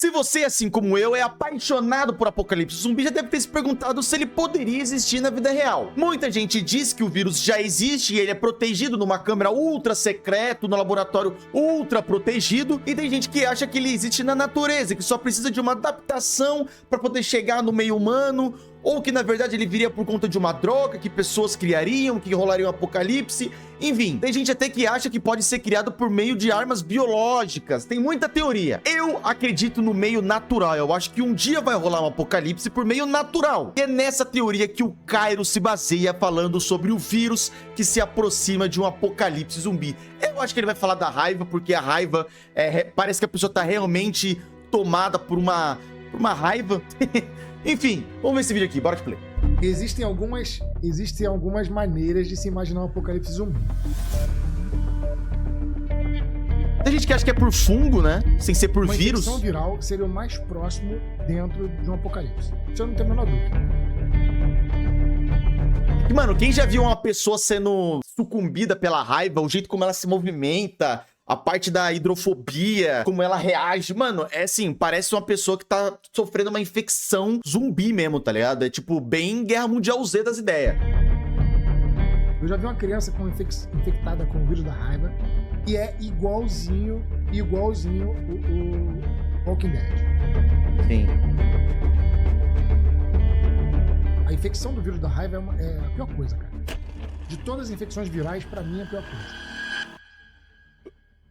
Se você, assim como eu, é apaixonado por apocalipse zumbi, já deve ter se perguntado se ele poderia existir na vida real. Muita gente diz que o vírus já existe e ele é protegido numa câmera ultra secreto, no laboratório ultra protegido, e tem gente que acha que ele existe na natureza, que só precisa de uma adaptação para poder chegar no meio humano, ou que na verdade ele viria por conta de uma droga que pessoas criariam, que rolaria um apocalipse. Enfim, tem gente até que acha que pode ser criado por meio de armas biológicas. Tem muita teoria. Eu acredito no meio natural. Eu acho que um dia vai rolar um apocalipse por meio natural. E é nessa teoria que o Cairo se baseia, falando sobre o vírus que se aproxima de um apocalipse zumbi. Eu acho que ele vai falar da raiva, porque a raiva parece que a pessoa tá realmente tomada por uma raiva. Enfim, vamos ver esse vídeo aqui, bora de play. Existem algumas maneiras de se imaginar um apocalipse zumbi. Tem gente que acha que é por fungo, né? Sem ser por vírus. Uma infecção viral seria o mais próximo dentro de um apocalipse. Isso eu não tenho a menor dúvida. E, mano, quem já viu uma pessoa sendo sucumbida pela raiva, o jeito como ela se movimenta, a parte da hidrofobia, como ela reage, mano, é assim, parece uma pessoa que tá sofrendo uma infecção zumbi mesmo, tá ligado? É tipo, bem Guerra Mundial Z das ideias. Eu já vi uma criança infectada com o vírus da raiva e é igualzinho o Walking Dead. Sim. A infecção do vírus da raiva é a pior coisa, cara. De todas as infecções virais, pra mim é a pior coisa.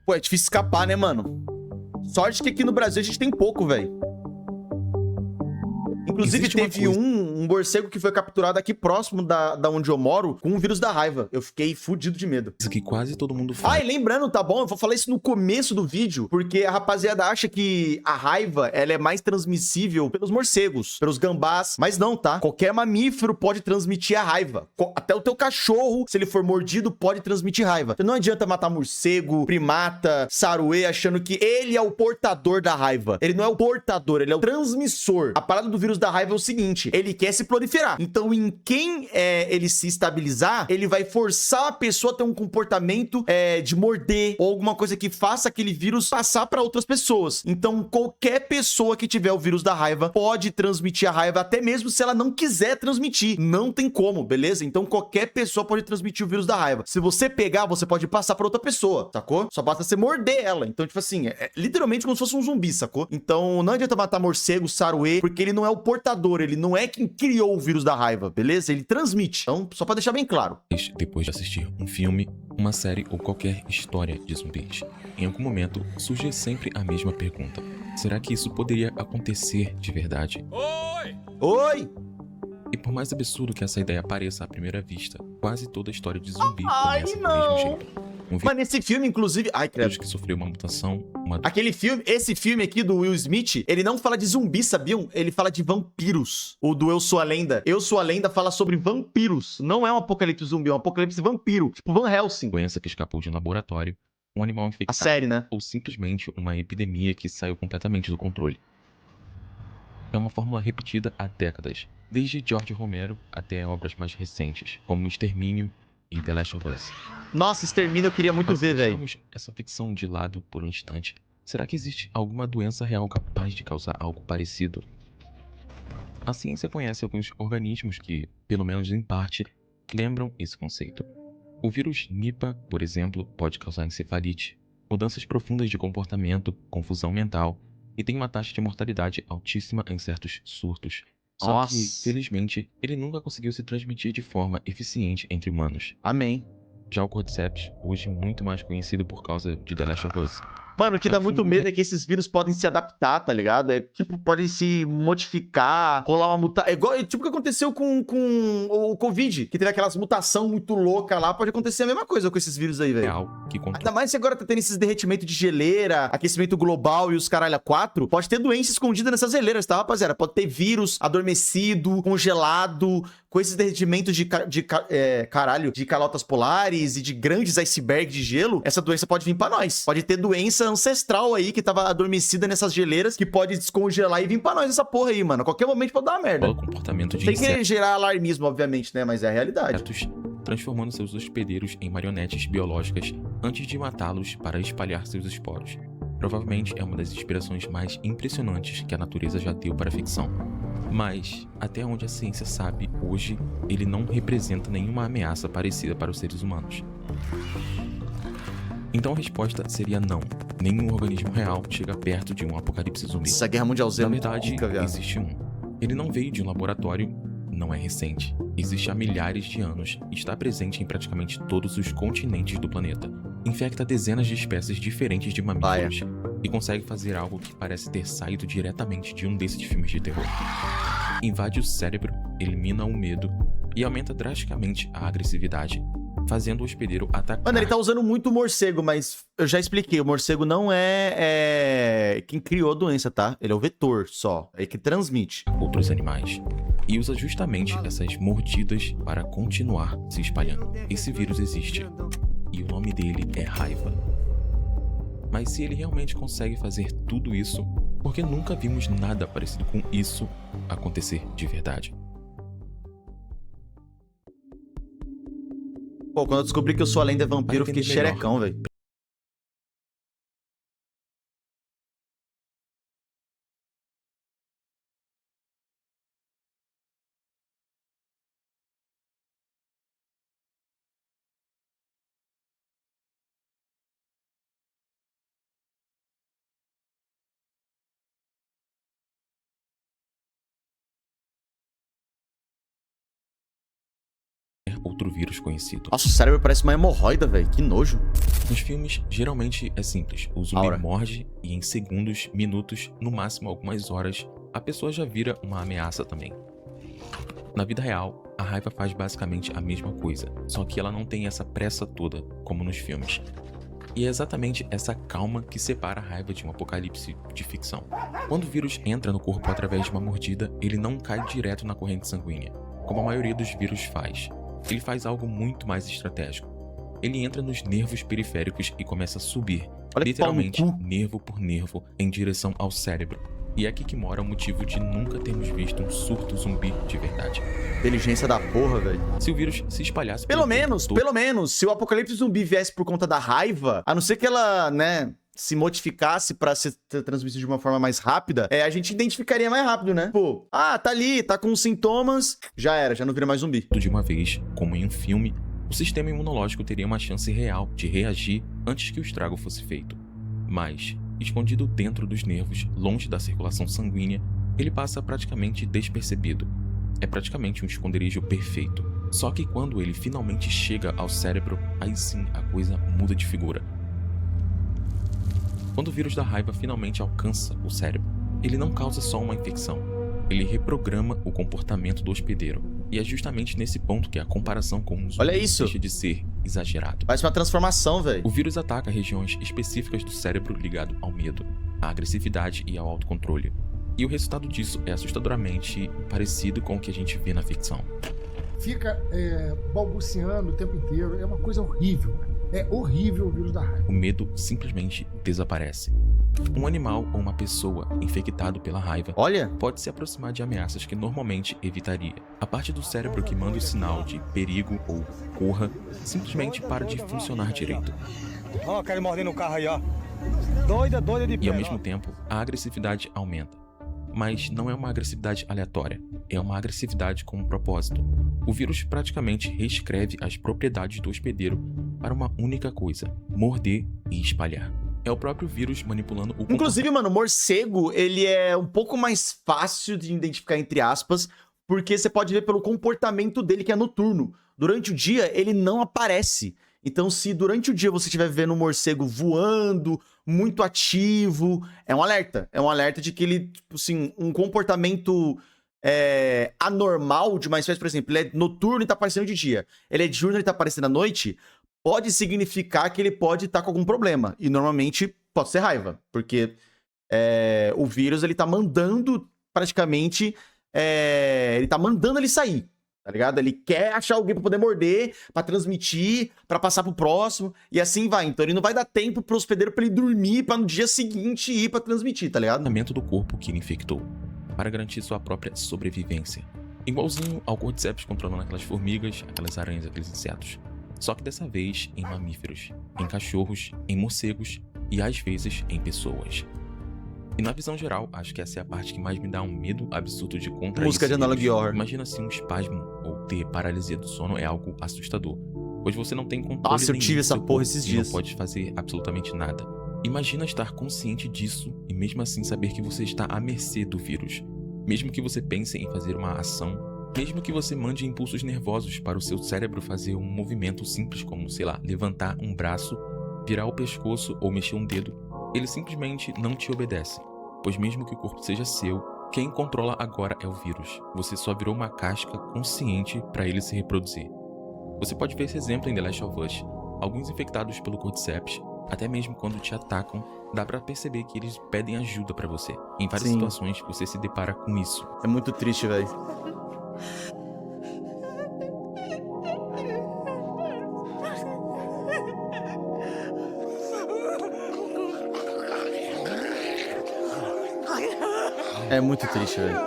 Pô, é difícil escapar, né, mano? Sorte que aqui no Brasil a gente tem pouco, velho. Inclusive, Existe teve um morcego que foi capturado aqui próximo da onde eu moro com o vírus da raiva. Eu fiquei fudido de medo. Isso que quase todo mundo fala. Ah, e lembrando, tá bom? Eu vou falar isso no começo do vídeo, porque a rapaziada acha que a raiva, ela é mais transmissível pelos morcegos, pelos gambás, mas não, tá? Qualquer mamífero pode transmitir a raiva. Até o teu cachorro, se ele for mordido, pode transmitir raiva. Então não adianta matar morcego, primata, saruê, achando que ele é o portador da raiva. Ele não é o portador, ele é o transmissor. A parada do vírus da raiva é o seguinte, ele quer se proliferar. Então, em quem ele se estabilizar, ele vai forçar a pessoa a ter um comportamento de morder ou alguma coisa que faça aquele vírus passar para outras pessoas. Então, qualquer pessoa que tiver o vírus da raiva pode transmitir a raiva, até mesmo se ela não quiser transmitir. Não tem como, beleza? Então, qualquer pessoa pode transmitir o vírus da raiva. Se você pegar, você pode passar para outra pessoa, sacou? Só basta você morder ela. Então, tipo assim, é literalmente como se fosse um zumbi, sacou? Então, não adianta matar morcego, saruê, porque ele não é o portador, ele não é quem criou o vírus da raiva, beleza? Ele transmite. Então, só pra deixar bem claro. Depois de assistir um filme, uma série ou qualquer história de zumbis, em algum momento surge sempre a mesma pergunta. Será que isso poderia acontecer de verdade? Oi! E por mais absurdo que essa ideia pareça à primeira vista, quase toda a história de zumbi Ai, começa do não. mesmo jeito. Mas nesse filme, inclusive... Ai, credo. Vírus que sofreu uma mutação, uma... Aquele filme, esse filme aqui do Will Smith, ele não fala de zumbi, sabiam? Ele fala de vampiros. O do Eu Sou a Lenda. Eu Sou a Lenda fala sobre vampiros. Não é um apocalipse zumbi, é um apocalipse vampiro. Tipo Van Helsing. doença que escapou de um laboratório, um animal A infectado, série, né? ou simplesmente uma epidemia que saiu completamente do controle. É uma fórmula repetida há décadas, desde George Romero até obras mais recentes, como Extermínio e The Last of Us. Nossa, Extermínio eu queria muito Mas ver, velho. deixamos essa ficção de lado por um instante. Será que existe alguma doença real capaz de causar algo parecido? A ciência conhece alguns organismos que, pelo menos em parte, lembram esse conceito. O vírus Nipah, por exemplo, pode causar encefalite, mudanças profundas de comportamento, confusão mental e tem uma taxa de mortalidade altíssima em certos surtos. Só Nossa. que, felizmente, ele nunca conseguiu se transmitir de forma eficiente entre humanos. Amém. Já o Cordyceps, hoje muito mais conhecido por causa de The Last of Us. Mano, o que dá muito medo é que esses vírus podem se adaptar, tá ligado? É tipo, podem se modificar, rolar uma mutação. É igual, tipo o que aconteceu com o Covid, que teve aquelas mutações muito loucas lá. Pode acontecer a mesma coisa com esses vírus aí, velho. Real que Ainda mais se agora tá tendo esses derretimentos de geleira, aquecimento global e os caralho a 4, pode ter doença escondida nessas geleiras, tá, rapaziada? Pode ter vírus adormecido, congelado, com esses derretimentos de calotas polares e de grandes icebergs de gelo. Essa doença pode vir pra nós. Pode ter doença ancestral aí que tava adormecida nessas geleiras, que pode descongelar e vir pra nós essa porra aí, mano. A qualquer momento pode dar uma merda. o comportamento de Sem querer gerar alarmismo, obviamente, né? Mas é a realidade. insetos, transformando seus hospedeiros em marionetes biológicas antes de matá-los para espalhar seus esporos. Provavelmente é uma das inspirações mais impressionantes que a natureza já deu para a ficção. Mas, até onde a ciência sabe hoje, ele não representa nenhuma ameaça parecida para os seres humanos. Então a resposta seria não. Nenhum organismo real chega perto de um apocalipse zumbi. Essa Guerra Mundial Z é Na muito verdade, pica, viado. existe um. Ele não veio de um laboratório, não é recente. Existe há milhares de anos e está presente em praticamente todos os continentes do planeta. Infecta dezenas de espécies diferentes de mamíferos e consegue fazer algo que parece ter saído diretamente de um desses filmes de terror. Invade o cérebro, elimina o medo e aumenta drasticamente a agressividade, fazendo o hospedeiro atacar. Mano, ele tá usando muito morcego, mas eu já expliquei, o morcego não é quem criou a doença, tá? Ele é o vetor só, é que transmite. Outros animais. E usa justamente essas mordidas para continuar se espalhando. Esse vírus existe. E o nome dele é raiva. Mas se ele realmente consegue fazer tudo isso, por que nunca vimos nada parecido com isso acontecer de verdade? Pô, quando eu descobri que eu sou a lenda vampiro, eu fiquei entender melhor. xerecão, velho. Outro vírus conhecido. Nossa, o cérebro parece uma hemorroida, velho. Que nojo. Nos filmes, geralmente é simples. O zumbi Aura. morde e em segundos, minutos, no máximo algumas horas, a pessoa já vira uma ameaça também. Na vida real, a raiva faz basicamente a mesma coisa, só que ela não tem essa pressa toda, como nos filmes. E é exatamente essa calma que separa a raiva de um apocalipse de ficção. Quando o vírus entra no corpo através de uma mordida, ele não cai direto na corrente sanguínea, como a maioria dos vírus faz. Ele faz algo muito mais estratégico. Ele entra nos nervos periféricos e começa a subir, Olha que pau no literalmente, cu. nervo por nervo, em direção ao cérebro. E é aqui que mora o motivo de nunca termos visto um surto zumbi de verdade. Inteligência da porra, velho. Se o vírus se espalhasse Pelo corpo menos, se o apocalipse zumbi viesse por conta da raiva, a não ser que ela, né, se modificasse pra ser transmitido de uma forma mais rápida, a gente identificaria mais rápido, né? Pô, tá ali, tá com sintomas, já era, já não vira mais zumbi. de uma vez, como em um filme, o sistema imunológico teria uma chance real de reagir antes que o estrago fosse feito. Mas, escondido dentro dos nervos, longe da circulação sanguínea, ele passa praticamente despercebido. É praticamente um esconderijo perfeito. Só que quando ele finalmente chega ao cérebro, aí sim a coisa muda de figura. Quando o vírus da raiva finalmente alcança o cérebro, ele não causa só uma infecção, ele reprograma o comportamento do hospedeiro. E é justamente nesse ponto que a comparação com um zumbi Olha isso. deixa de ser exagerado. Parece uma transformação, velho. O vírus ataca regiões específicas do cérebro ligado ao medo, à agressividade e ao autocontrole. E o resultado disso é assustadoramente parecido com o que a gente vê na ficção. Fica balbuciando o tempo inteiro. É uma coisa horrível. É horrível o vírus da raiva. O medo simplesmente desaparece. Um animal ou uma pessoa infectado pela raiva Olha, pode se aproximar de ameaças que normalmente evitaria. A parte do cérebro que manda o sinal de perigo ou corra simplesmente para de funcionar direito. Ó, quero morder no carro aí, ó. Doida de pé. E ao mesmo tempo, a agressividade aumenta. Mas não é uma agressividade aleatória, é uma agressividade com um propósito. O vírus praticamente reescreve as propriedades do hospedeiro para uma única coisa: morder e espalhar. É o próprio vírus manipulando o inclusive, mano, o morcego, ele é um pouco mais fácil de identificar, entre aspas, porque você pode ver pelo comportamento dele, que é noturno. Durante o dia, ele não aparece. Então, se durante o dia você estiver vendo um morcego voando, muito ativo, é um alerta. É um alerta de que ele, tipo assim, um comportamento anormal de uma espécie, por exemplo, ele é noturno e tá aparecendo de dia. Ele é diurno e tá aparecendo à noite, pode significar que ele pode estar com algum problema. E normalmente pode ser raiva, porque o vírus, ele tá mandando praticamente, ele tá mandando ele sair. Tá ligado? Ele quer achar alguém pra poder morder, pra transmitir, pra passar pro próximo, e assim vai. Então ele não vai dar tempo pro hospedeiro pra ele dormir, pra no dia seguinte ir pra transmitir, tá ligado? comportamento do corpo que ele infectou, para garantir sua própria sobrevivência. Igualzinho ao Cordyceps controlando aquelas formigas, aquelas aranhas, aqueles insetos. Só que dessa vez em mamíferos, em cachorros, em morcegos e às vezes em pessoas. E na visão geral, acho que essa é a parte que mais me dá um medo absurdo de contrair. Música de Analog Horror. Imagina se um espasmo ou ter paralisia do sono é algo assustador, pois você não tem controle. Nossa, eu nenhum tive do essa seu porra corpo esses e dias. não pode fazer absolutamente nada. Imagina estar consciente disso e mesmo assim saber que você está à mercê do vírus. Mesmo que você pense em fazer uma ação, mesmo que você mande impulsos nervosos para o seu cérebro fazer um movimento simples como, sei lá, levantar um braço, virar o pescoço ou mexer um dedo, ele simplesmente não te obedece. Pois mesmo que o corpo seja seu, quem controla agora é o vírus. Você só virou uma casca consciente para ele se reproduzir. Você pode ver esse exemplo em The Last of Us. Alguns infectados pelo Cordyceps, até mesmo quando te atacam, dá pra perceber que eles pedem ajuda pra você. Em várias Sim. situações você se depara com isso. É muito triste, velho. É muito triste, velho.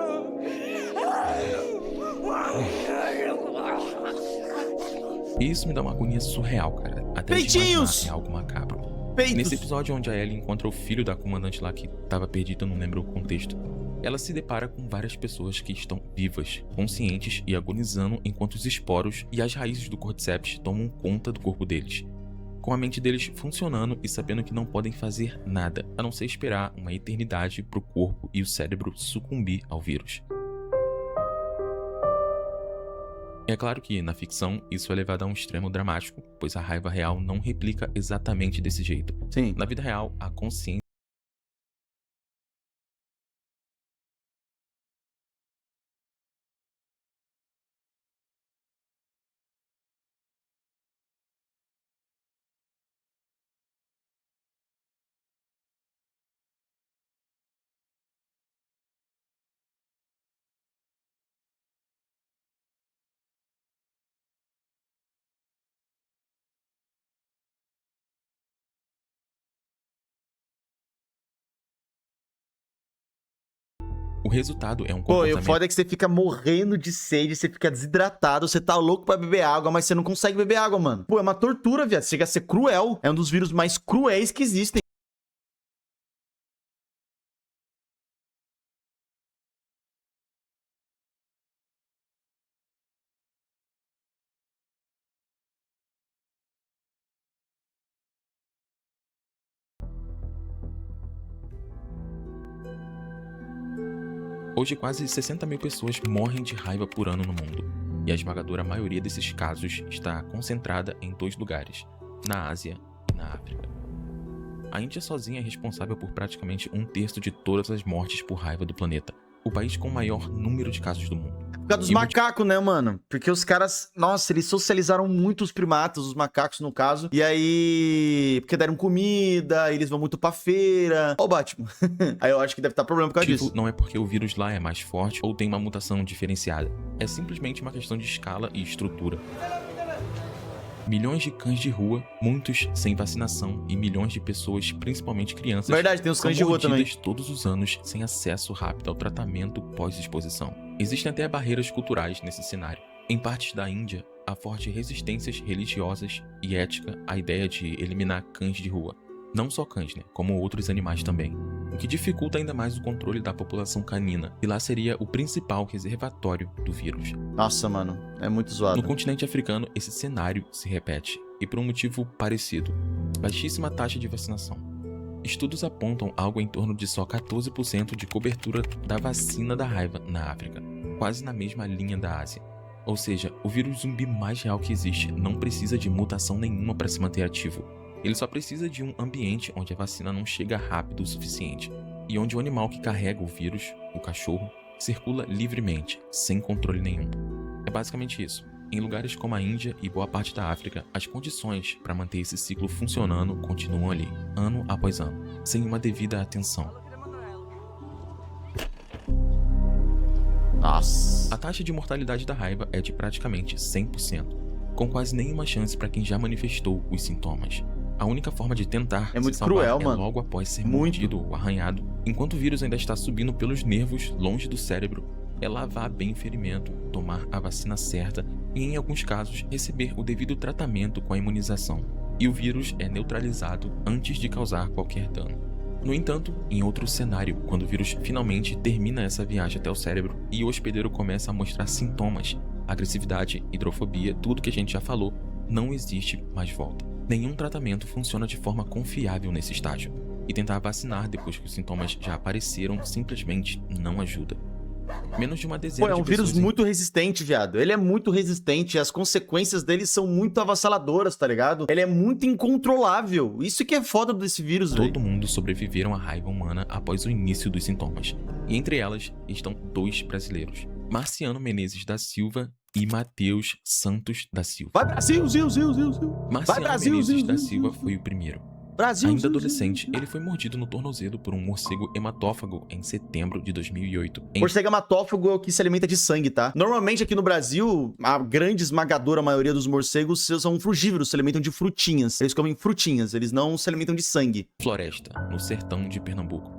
E isso me dá uma agonia surreal, cara. Até de Peitinhos! imaginar é algo macabro. Peitos. Nesse episódio onde a Ellie encontra o filho da comandante lá que tava perdido, eu não lembro o contexto, ela se depara com várias pessoas que estão vivas, conscientes e agonizando enquanto os esporos e as raízes do Cordyceps tomam conta do corpo deles. Com a mente deles funcionando e sabendo que não podem fazer nada, a não ser esperar uma eternidade pro corpo e o cérebro sucumbir ao vírus. É claro que, na ficção, isso é levado a um extremo dramático, pois a raiva real não replica exatamente desse jeito. Sim. Na vida real, a consciência o resultado é um Pô, e o comportamento foda é que você fica morrendo de sede, você fica desidratado, você tá louco pra beber água, mas você não consegue beber água, mano. Pô, é uma tortura, viado. Chega a ser cruel. É um dos vírus mais cruéis que existem. Hoje, quase 60 mil pessoas morrem de raiva por ano no mundo, e a esmagadora maioria desses casos está concentrada em 2 lugares, na Ásia e na África. A Índia sozinha é responsável por praticamente 1/3 de todas as mortes por raiva do planeta, o país com o maior número de casos do mundo. Por causa dos E macacos, né, mano? Porque os caras, nossa, eles socializaram muito os primatas, os macacos no caso. E aí, porque deram comida, eles vão muito pra feira. Ó o Batman. Aí eu acho que deve estar problema por causa disso. Não é porque o vírus lá é mais forte ou tem uma mutação diferenciada. É simplesmente uma questão de escala e estrutura. Milhões de cães de rua, muitos sem vacinação e milhões de pessoas, principalmente crianças, Verdade, tem os são cães de rua também. mordidas todos os anos sem acesso rápido ao tratamento pós-exposição. Existem até barreiras culturais nesse cenário. Em partes da Índia, há fortes resistências religiosas e ética à ideia de eliminar cães de rua. Não só cães, né, como outros animais também. O que dificulta ainda mais o controle da população canina, e lá seria o principal reservatório do vírus. Nossa, mano, é muito zoado. No continente africano, esse cenário se repete, e por um motivo parecido: baixíssima taxa de vacinação. Estudos apontam algo em torno de só 14% de cobertura da vacina da raiva na África, quase na mesma linha da Ásia. Ou seja, o vírus zumbi mais real que existe não precisa de mutação nenhuma para se manter ativo. Ele só precisa de um ambiente onde a vacina não chega rápido o suficiente, e onde o animal que carrega o vírus, o cachorro, circula livremente, sem controle nenhum. É basicamente isso. Em lugares como a Índia e boa parte da África, as condições para manter esse ciclo funcionando continuam ali, ano após ano, sem uma devida atenção. Nossa. A taxa de mortalidade da raiva é de praticamente 100%, com quase nenhuma chance para quem já manifestou os sintomas. A única forma de tentar É muito se salvar cruel, é mano. logo após ser Muito. mordido ou arranhado, enquanto o vírus ainda está subindo pelos nervos longe do cérebro, é lavar bem o ferimento, tomar a vacina certa e, em alguns casos, receber o devido tratamento com a imunização. e o vírus é neutralizado antes de causar qualquer dano. No entanto, em outro cenário, quando o vírus finalmente termina essa viagem até o cérebro e o hospedeiro começa a mostrar sintomas, agressividade, hidrofobia, tudo que a gente já falou, não existe mais volta. Nenhum tratamento funciona de forma confiável nesse estágio, e tentar vacinar depois que os sintomas já apareceram simplesmente não ajuda. Menos de uma Pô, dezena é um de vírus pessoas em muito resistente, viado. Ele é muito resistente, as consequências dele são muito avassaladoras, tá ligado? Ele é muito incontrolável. Isso que é foda desse vírus, velho. todo mundo sobreviveram à raiva humana após o início dos sintomas, e entre elas estão 2 brasileiros, Marciano Menezes da Silva e Matheus Santos da Silva. Vai, Brasil, Zil, Zil, Zil, Zil. Vai, Marciano Brasil, Menezes Zil, da Zil, Silva Zil. foi o primeiro. Brasil, Ainda Zil, Zil, adolescente, Zil. ele foi mordido no tornozelo por um morcego hematófago em setembro de 2008. Morcego hematófago é o que se alimenta de sangue, tá? Normalmente aqui no Brasil, a grande esmagadora maioria dos morcegos são frugívoros, se alimentam de frutinhas. Eles comem frutinhas, eles não se alimentam de sangue. Floresta, no sertão de Pernambuco.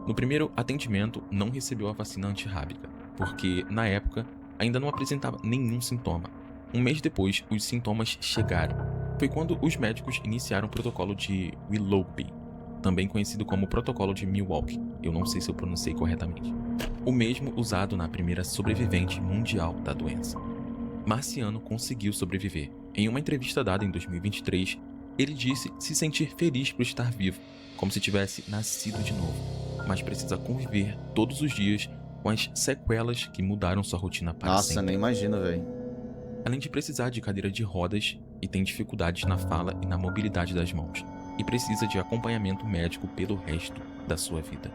No primeiro atendimento, não recebeu a vacina antirrábica, porque, na época, ainda não apresentava nenhum sintoma. Um mês depois, os sintomas chegaram. Foi quando os médicos iniciaram o protocolo de Willoughby, também conhecido como protocolo de Milwaukee. Eu não sei se eu pronunciei corretamente. O mesmo usado na primeira sobrevivente mundial da doença. Marciano conseguiu sobreviver. Em uma entrevista dada em 2023, ele disse se sentir feliz por estar vivo, como se tivesse nascido de novo, mas precisa conviver todos os dias com as sequelas que mudaram sua rotina para Nossa, sempre. nem imagino, velho. Além de precisar de cadeira de rodas e tem dificuldades na fala e na mobilidade das mãos, e precisa de acompanhamento médico pelo resto da sua vida.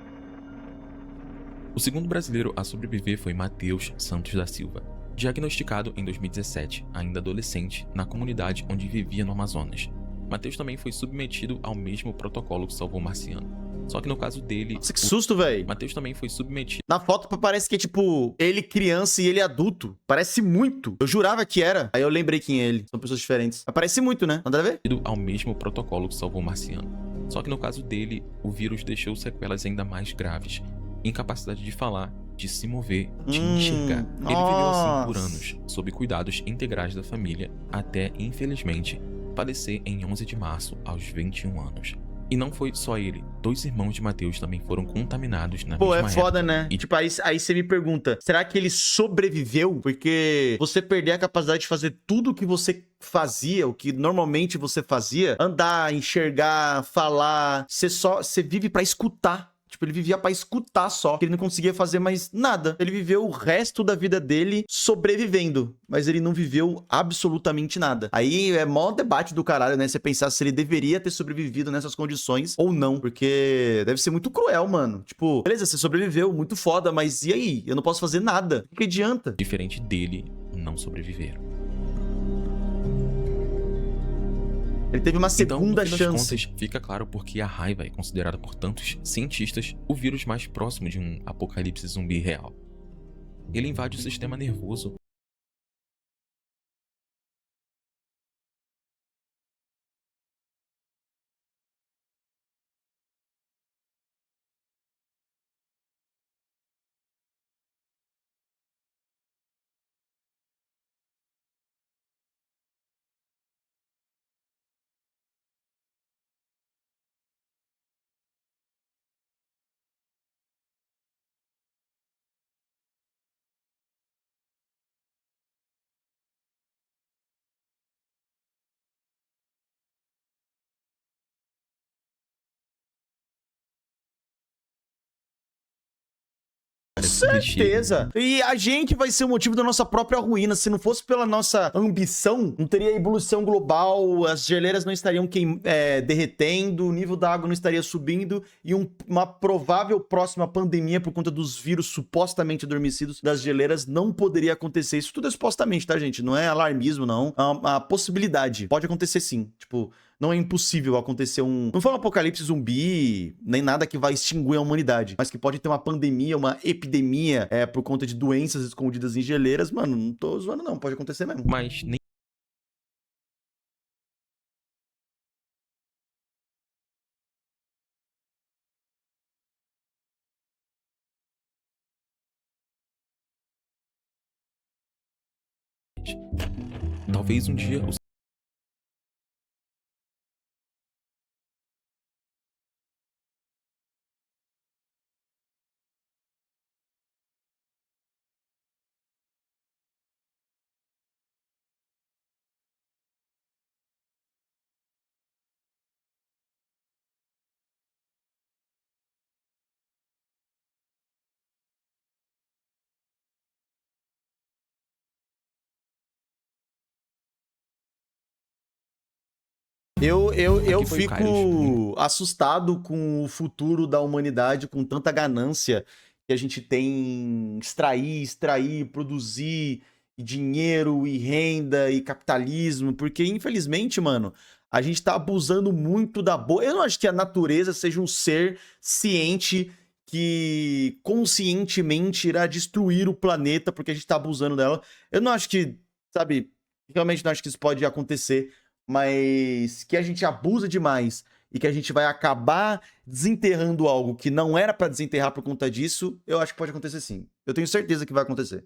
O segundo brasileiro a sobreviver foi Matheus Santos da Silva, diagnosticado em 2017, ainda adolescente, na comunidade onde vivia no Amazonas. Matheus também foi submetido ao mesmo protocolo que salvou Marciano. Só que no caso dele, Nossa, que susto, velho. Matheus também foi submetido Na foto parece que é tipo, ele criança e ele adulto. Parece muito. Eu jurava que era. Aí eu lembrei quem é ele. São pessoas diferentes. Mas parece muito, né? Nada a ver? ao mesmo protocolo que salvou Marciano. Só que no caso dele, o vírus deixou sequelas ainda mais graves. Incapacidade de falar, de se mover, de enxergar. Ele viveu assim por nossa. anos, sob cuidados integrais da família, até, infelizmente, falecer em 11 de março, aos 21 anos. E não foi só ele, 2 irmãos de Matheus também foram contaminados na Pô, é mesma foda, época. né? E Tipo, aí você me pergunta, será que ele sobreviveu? Porque você perder a capacidade de fazer tudo o que você fazia, o que normalmente você fazia, andar, enxergar, falar, você vive pra escutar. Tipo, ele vivia pra escutar só. Ele não conseguia fazer mais nada. Ele viveu o resto da vida dele sobrevivendo. Mas ele não viveu absolutamente nada. Aí é mó debate do caralho, né? Você pensar se ele deveria ter sobrevivido nessas condições ou não. Porque deve ser muito cruel, mano. Tipo, beleza, você sobreviveu, muito foda, mas e aí? Eu não posso fazer nada. O que adianta? diferente dele, não sobreviveram. Ele teve uma Então, no segunda fim das chance. contas, fica claro porque a raiva é considerada por tantos cientistas o vírus mais próximo de um apocalipse zumbi real. Ele invade o sistema nervoso, Certeza. E a gente vai ser o motivo da nossa própria ruína. Se não fosse pela nossa ambição, não teria evolução global, as geleiras não estariam derretendo, o nível da água não estaria subindo e uma provável próxima pandemia por conta dos vírus supostamente adormecidos das geleiras não poderia acontecer. Isso tudo é supostamente, tá, gente? Não é alarmismo, não. É uma possibilidade. Pode acontecer sim. Tipo, não é impossível acontecer não foi um apocalipse zumbi, nem nada que vai extinguir a humanidade, mas que pode ter uma pandemia, uma epidemia por conta de doenças escondidas em geleiras. Mano, não tô zoando não, pode acontecer mesmo. mas nem talvez um dia o Eu Aqui foi o fico Kairos. assustado com o futuro da humanidade, com tanta ganância que a gente tem em extrair, produzir e dinheiro e renda e capitalismo, porque infelizmente, mano, a gente tá abusando muito da boa. Eu não acho que a natureza seja um ser ciente que conscientemente irá destruir o planeta porque a gente tá abusando dela. Eu não acho que, sabe, realmente não acho que isso pode acontecer, mas que a gente abusa demais e que a gente vai acabar desenterrando algo que não era pra desenterrar por conta disso, eu acho que pode acontecer sim. Eu tenho certeza que vai acontecer.